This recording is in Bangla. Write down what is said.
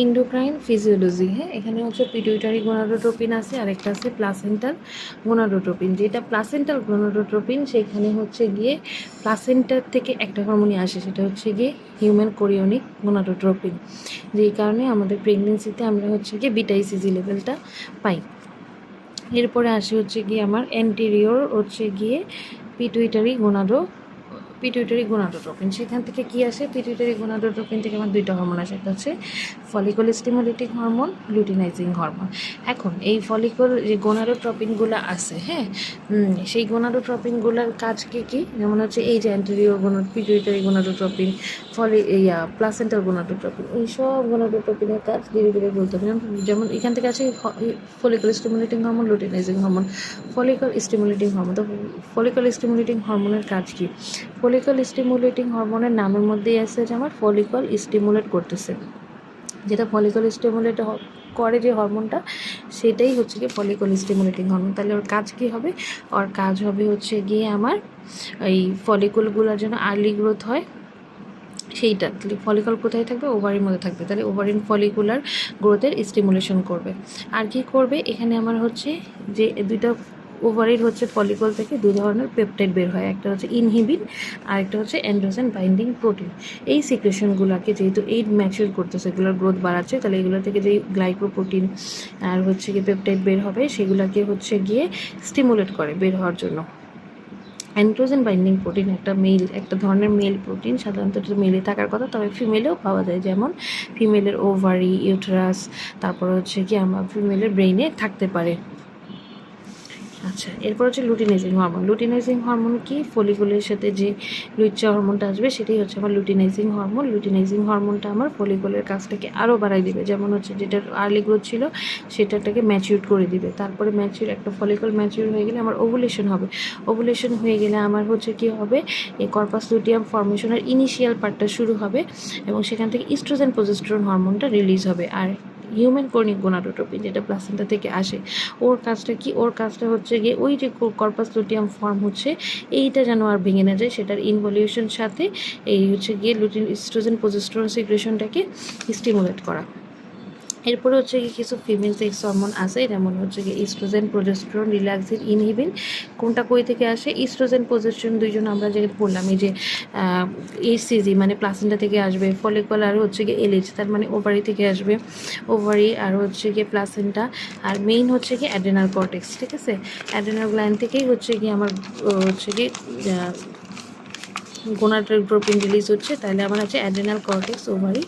Endocrine physiology. হ্যাঁ, এখানে হচ্ছে পিটুইটারি গোনাডোট্রোপিন আছে, আরেকটা আছে প্লাসেন্টাল গোনাডোট্রোপিন। যেটা প্লাসেন্টাল গোনাডোট্রোপিন সেখানে হচ্ছে গিয়ে প্লাসেন্টার থেকে একটা হরমোনই আসে, সেটা হচ্ছে গিয়ে হিউম্যান কোরিওনিক গোনাডোট্রোপিন, যেই কারণে আমাদের প্রেগনেন্সিতে আমরা হচ্ছে গিয়ে বিটা-ইসিজি লেভেলটা পাই। এরপরে আসে হচ্ছে গিয়ে আমার অ্যান্টেরিয়র হচ্ছে গিয়ে পিটুইটারি গোনাডোট্রোপিন। সেখান থেকে কি আসে? পিটুইটারি গোনাডোট্রোপিন থেকে আমার দুইটা হরমোন আসে, একটা হচ্ছে follicle stimulating hormone, luteinising hormone. এখন এই ফলিকল যে গোনাডোট্রোপিনগুলো আছে, হ্যাঁ, সেই গোনাডোট্রোপিনগুলোর কাজ কী? যেমন হচ্ছে এই যে anterior pituitary gonadotropin, placental gonadotropin, এই সব গোনাডোট্রোপিনের কাজ ধীরে ধীরে বলতে হবে। যেমন এখান থেকে আছে follicle stimulating hormone, luteinising hormone, follicle stimulating hormone. তো ফলিকল স্টিমুলেটিং হরমোনের কাজ কী? ফলিকল স্টিমুলেটিং হরমোনের নামের মধ্যেই আছে যে আমার ফলিকল স্টিমুলেট করতেছে, যেটা ফলিকল স্টিমুলেট করে যে হরমোনটা, সেটাই হচ্ছে গিয়ে ফলিকল স্টিমুলেটিং হরমোন। তাহলে ওর কাজ কী হবে? ওর কাজ হবে হচ্ছে গিয়ে আমার এই ফলিকলগুলোর জন্য আর্লি গ্রোথ হয়, সেইটা। তাহলে ফলিকল কোথায় থাকবে? ওভারির মধ্যে থাকবে, তাহলে ওভারিন ফলিকুলার গ্রোথের স্টিমুলেশন করবে। আর কি করবে? এখানে আমার হচ্ছে যে দুইটা ওভারির হচ্ছে ফলিকল থেকে দু ধরনের পেপটাইড বের হয়, একটা হচ্ছে ইনহিবিন আর একটা হচ্ছে অ্যান্ড্রোজেন বাইন্ডিং প্রোটিন। এই সিক্রেশনগুলোকে যেহেতু এই ম্যাচিউর করতেছে, এগুলোর গ্রোথ বাড়াচ্ছে, তাহলে এগুলো থেকে যেই গ্লাইকোপ্রোটিন আর হচ্ছে গিয়ে পেপটাইড বের হবে, সেগুলোকে হচ্ছে গিয়ে স্টিমুলেট করে বের হওয়ার জন্য। অ্যান্ড্রোজেন বাইন্ডিং প্রোটিন একটা ধরনের মেল প্রোটিন, সাধারণত এটা মেলে থাকার কথা, তবে ফিমেলেও পাওয়া যায়, যেমন ফিমেলের ওভারি, ইউটেরাস, তারপর হচ্ছে কি আমার ফিমেলের ব্রেইনে থাকতে পারে। আচ্ছা, এরপর হচ্ছে লুটিনাইজিং হরমোন। লুটিনাইজিং হরমোন কি? ফলিকুলের সাথে যে লুইচা হরমোনটা আসবে সেটাই হচ্ছে আমার লুটিনাইজিং হরমোন। লুটিনাইজিং হরমোনটা আমার ফলিকুলের কাজটাকে আরও বাড়াই দিবে, যেমন হচ্ছে যেটার আর্লি গ্রোথ ছিল সেটাকে ম্যাচিউর করে দিবে। তারপরে একটা ফলিকল ম্যাচিউর হয়ে গেলে আমার ওভুলেশন হবে। ওভুলেশন হয়ে গেলে আমার হচ্ছে কি হবে? এই কর্পাস লুটিয়াম ফর্মেশনের ইনিশিয়াল পার্টটা শুরু হবে এবং সেখান থেকে ইস্ট্রোজেন প্রজেস্টেরন হরমোনটা রিলিজ হবে। আর হিউম্যান কোরিওনিক গোনাডোট্রোপিন যেটা প্লাসেন্টা থেকে আসে, ওর কাজটা কি? ওর কাজটা হচ্ছে গিয়ে ওই যে কর্পাস লুটিয়াম ফর্ম হচ্ছে, এইটা যেন আর ভেঙে না যায়, সেটার ইনভলিউশন সাথে এই হচ্ছে গিয়ে ইস্ট্রোজেন প্রজেস্টেরন সিক্রেশনটাকে স্টিমুলেট করা। এরপরে হচ্ছে কি কিছু ফিমেল সেক্স হরমোন আছে, যেমন হচ্ছে কি ইস্ট্রোজেন, প্রজেস্টেরন, রিল্যাক্সিন, ইনহিবিন। কোনটা কই থেকে আসে? ইস্ট্রোজেন প্রজেস্টেরন দুইজন আমরা যেটা বললাম, এই যে এইচসিজি মানে প্লাসেন্টা থেকে আসবে, ফলিকল আর হচ্ছে গিয়ে এলএইচ তার মানে ওভারি থেকে আসবে, ওভারি আর হচ্ছে গিয়ে প্লাসেন্টা, আর মেইন হচ্ছে গিয়ে অ্যাড্রেনাল কর্টেক্স। ঠিক আছে, অ্যাড্রেনাল গ্ল্যান্ড থেকেই হচ্ছে গিয়ে আমার হচ্ছে গিয়ে গোনাডোট্রোপিন রিলিজ হচ্ছে। তাহলে আমার আছে অ্যাড্রেনাল কর্টেক্স, ওভারি